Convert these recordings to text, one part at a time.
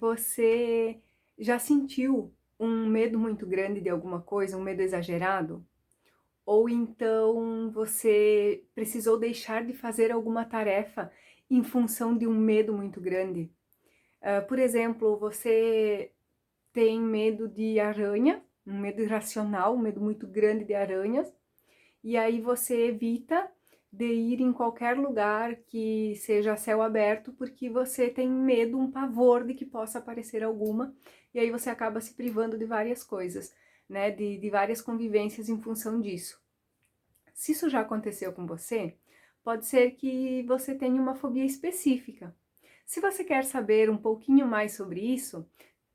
Você já sentiu um medo muito grande de alguma coisa, um medo exagerado? Ou então você precisou deixar de fazer alguma tarefa em função de um medo muito grande? Por exemplo, você tem medo de aranha, um medo irracional, um medo muito grande de aranhas, e aí você evita de ir em qualquer lugar que seja a céu aberto porque você tem medo, um pavor de que possa aparecer alguma, e aí você acaba se privando de várias coisas, né, de várias convivências em função disso. Se isso já aconteceu com você, pode ser que você tenha uma fobia específica. Se você quer saber um pouquinho mais sobre isso,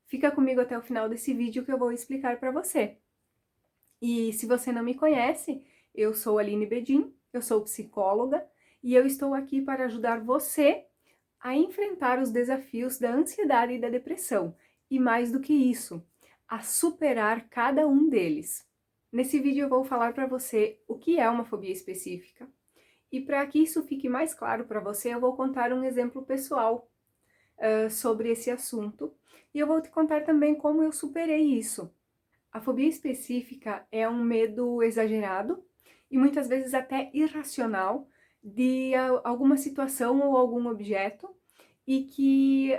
fica comigo até o final desse vídeo que eu vou explicar para você. E se você não me conhece, eu sou Aline Bedin, eu sou psicóloga e eu estou aqui para ajudar você a enfrentar os desafios da ansiedade e da depressão, e mais do que isso, a superar cada um deles. Nesse vídeo eu vou falar para você o que é uma fobia específica, e para que isso fique mais claro para você, eu vou contar um exemplo pessoal sobre esse assunto, e eu vou te contar também como eu superei isso. A fobia específica é um medo exagerado e muitas vezes até irracional de alguma situação ou algum objeto, e que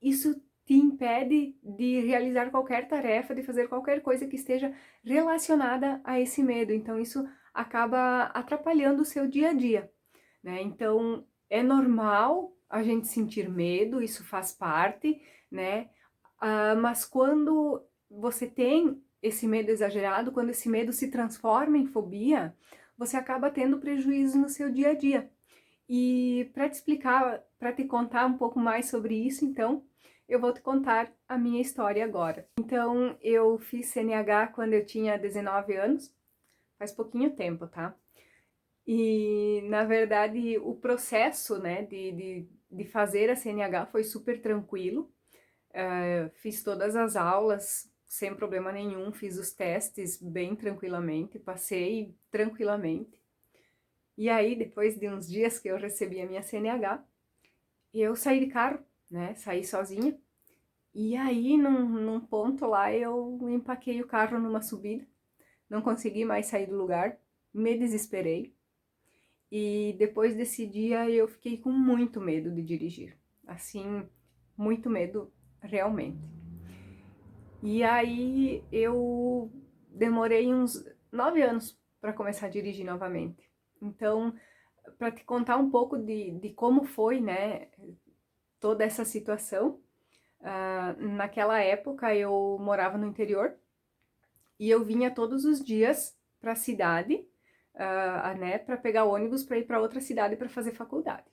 isso te impede de realizar qualquer tarefa, de fazer qualquer coisa que esteja relacionada a esse medo. Então isso acaba atrapalhando o seu dia a dia, né? Então é normal a gente sentir medo, isso faz parte, né? Mas quando você tem esse medo exagerado, quando esse medo se transforma em fobia, você acaba tendo prejuízo no seu dia a dia. E para te explicar, para te contar um pouco mais sobre isso, então, eu vou te contar a minha história agora. Então, eu fiz CNH quando eu tinha 19 anos, faz pouquinho tempo, tá? E, na verdade, o processo, né, de fazer a CNH foi super tranquilo. Fiz todas as aulas sem problema nenhum, fiz os testes bem tranquilamente, passei tranquilamente. E aí, depois de uns dias que eu recebi a minha CNH, eu saí de carro, né? Saí sozinha. E aí, num ponto lá, eu empaquei o carro numa subida, não consegui mais sair do lugar, me desesperei. E depois desse dia, eu fiquei com muito medo de dirigir. Assim, muito medo realmente. E aí, eu demorei uns 9 anos para começar a dirigir novamente. Então, para te contar um pouco de como foi, né, toda essa situação. Naquela época eu morava no interior e eu vinha todos os dias para a cidade, né, para pegar ônibus para ir para outra cidade para fazer faculdade.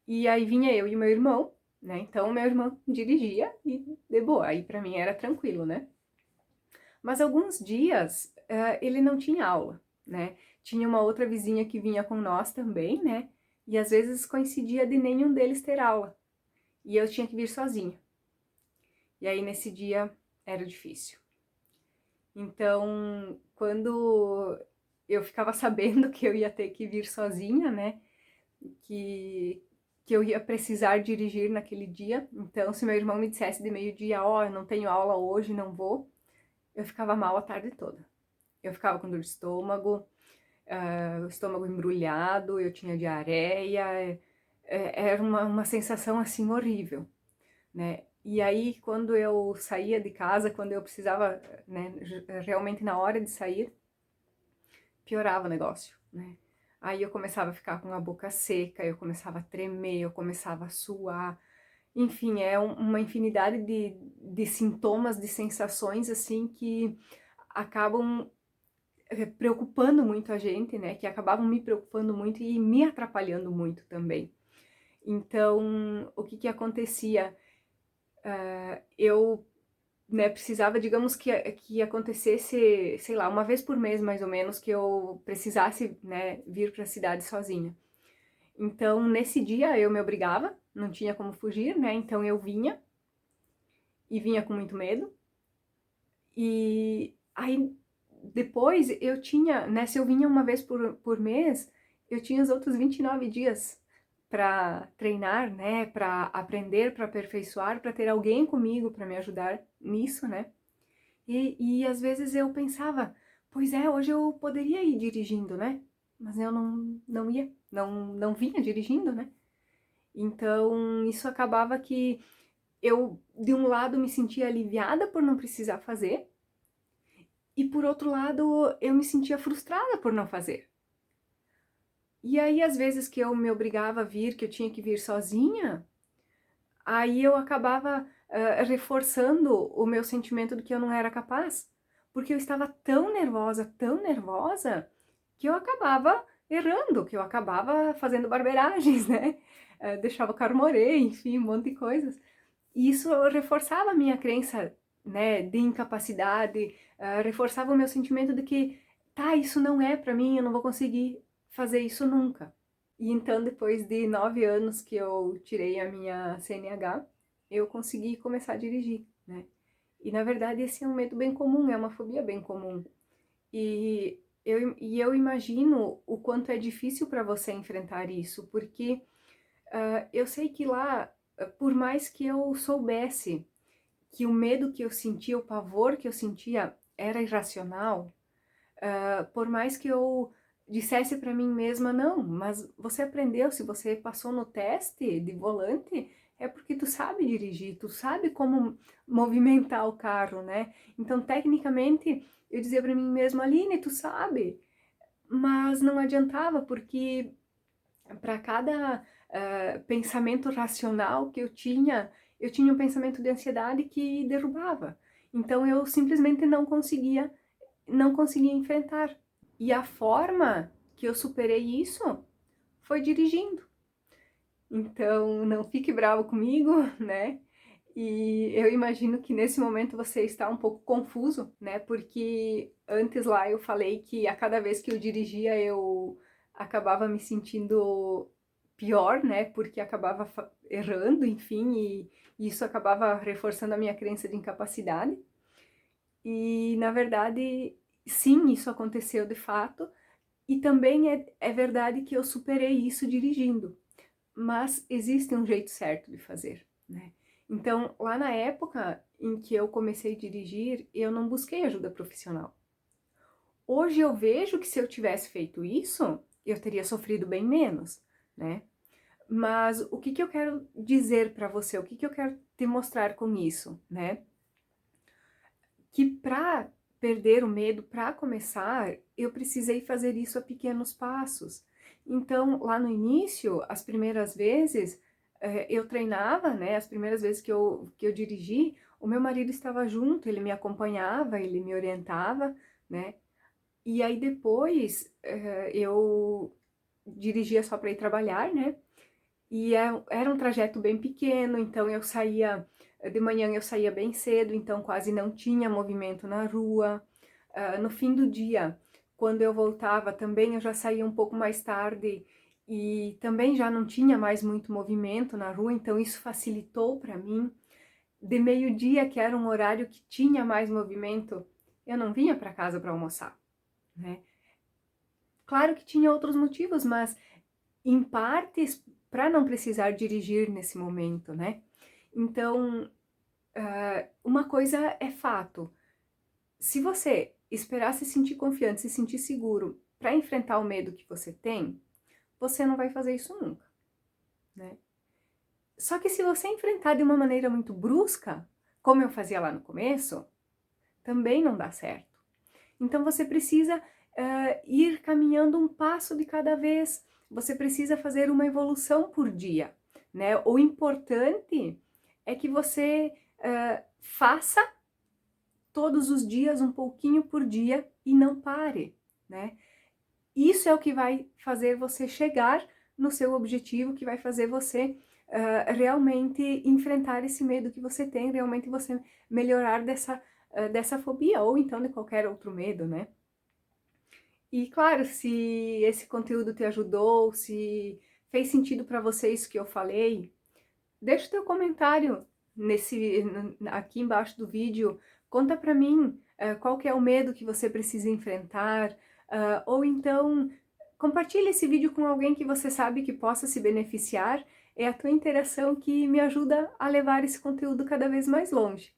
E aí vinha eu e meu irmão, né? Então meu irmão dirigia e de boa, aí para mim era tranquilo, né? Mas alguns dias ele não tinha aula, né? Tinha uma outra vizinha que vinha com nós também, né? E às vezes coincidia de nenhum deles ter aula. E eu tinha que vir sozinha. E aí nesse dia era difícil. Então, quando eu ficava sabendo que eu ia ter que vir sozinha, né, que eu ia precisar dirigir naquele dia, então se meu irmão me dissesse de meio-dia, ó, eu não tenho aula hoje, não vou, eu ficava mal a tarde toda. Eu ficava com dor de estômago, o estômago embrulhado, eu tinha diarreia, era uma sensação assim horrível, né? E aí, quando eu saía de casa, quando eu precisava, né, realmente na hora de sair, piorava o negócio, né? Aí eu começava a ficar com a boca seca, eu começava a tremer, eu começava a suar. Enfim, é uma infinidade de sintomas, de sensações, assim, que acabam preocupando muito a gente, né? Que acabavam me preocupando muito e me atrapalhando muito também. Então, o que que acontecia? Eu, né, precisava, digamos que acontecesse, sei lá, uma vez por mês mais ou menos, que eu precisasse, né, vir para a cidade sozinha. Então, nesse dia eu me obrigava, não tinha como fugir, né? Então eu vinha e vinha com muito medo. E aí depois eu tinha, né, se eu vinha uma vez por mês, eu tinha os outros 29 dias para treinar, né, para aprender, para aperfeiçoar, para ter alguém comigo para me ajudar nisso, né? E às vezes eu pensava, pois é, hoje eu poderia ir dirigindo, né? Mas eu não ia, não vinha dirigindo, né? Então isso acabava que eu, de um lado, me sentia aliviada por não precisar fazer, e por outro lado, eu me sentia frustrada por não fazer. E aí, às vezes que eu me obrigava a vir, que eu tinha que vir sozinha, aí eu acabava reforçando o meu sentimento de que eu não era capaz, porque eu estava tão nervosa, que eu acabava errando, que eu acabava fazendo barbeiragens, né? Deixava o carro morer, enfim, um monte de coisas. E isso reforçava a minha crença, né, de incapacidade, reforçava o meu sentimento de que, tá, isso não é pra mim, eu não vou conseguir fazer isso nunca. E então, depois de 9 anos que eu tirei a minha CNH, eu consegui começar a dirigir, né? E na verdade esse é um medo bem comum, é uma fobia bem comum. E eu imagino o quanto é difícil para você enfrentar isso, porque eu sei que lá, por mais que eu soubesse que o medo que eu sentia, o pavor que eu sentia era irracional, por mais que eu dissesse para mim mesma, não, mas você aprendeu, se você passou no teste de volante, é porque tu sabe dirigir, tu sabe como movimentar o carro, né? Então, tecnicamente, eu dizia para mim mesma, Aline, tu sabe, mas não adiantava, porque para cada pensamento racional que eu tinha um pensamento de ansiedade que derrubava. Então eu simplesmente não conseguia enfrentar. E a forma que eu superei isso foi dirigindo. Então não fique bravo comigo, né? E eu imagino que nesse momento você está um pouco confuso, né? Porque antes lá eu falei que a cada vez que eu dirigia eu acabava me sentindo pior, né? Porque acabava errando, enfim, e isso acabava reforçando a minha crença de incapacidade. E na verdade, sim, isso aconteceu de fato. E também é verdade que eu superei isso dirigindo. Mas existe um jeito certo de fazer, né? Então, lá na época em que eu comecei a dirigir, eu não busquei ajuda profissional. Hoje eu vejo que se eu tivesse feito isso, eu teria sofrido bem menos, né? Mas o que que eu quero dizer para você? O que que eu quero te mostrar com isso, né? Que para perder o medo, para começar, eu precisei fazer isso a pequenos passos. Então, lá no início, as primeiras vezes, eu treinava, né? As primeiras vezes que eu dirigi, o meu marido estava junto, ele me acompanhava, ele me orientava, né? E aí depois eu dirigia só para ir trabalhar, né? E era um trajeto bem pequeno, então eu saía, de manhã eu saía bem cedo, então quase não tinha movimento na rua. No fim do dia, quando eu voltava também, eu já saía um pouco mais tarde e também já não tinha mais muito movimento na rua, então isso facilitou para mim. De meio-dia, que era um horário que tinha mais movimento, eu não vinha para casa para almoçar, né? Claro que tinha outros motivos, mas em partes para não precisar dirigir nesse momento, né? Então, uma coisa é fato: se você esperar se sentir confiante, se sentir seguro para enfrentar o medo que você tem, você não vai fazer isso nunca, né? Só que se você enfrentar de uma maneira muito brusca, como eu fazia lá no começo, também não dá certo. Então você precisa ir caminhando um passo de cada vez. Você precisa fazer uma evolução por dia, né? O importante é que você faça todos os dias um pouquinho por dia e não pare, né? Isso é o que vai fazer você chegar no seu objetivo, que vai fazer você realmente enfrentar esse medo que você tem, realmente você melhorar dessa fobia ou então de qualquer outro medo, né? E claro, se esse conteúdo te ajudou, se fez sentido para você isso que eu falei, deixa o teu comentário aqui embaixo do vídeo. Conta para mim qual que é o medo que você precisa enfrentar, ou então Compartilhe esse vídeo com alguém que você sabe que possa se beneficiar. É a tua interação que me ajuda a levar esse conteúdo cada vez mais longe.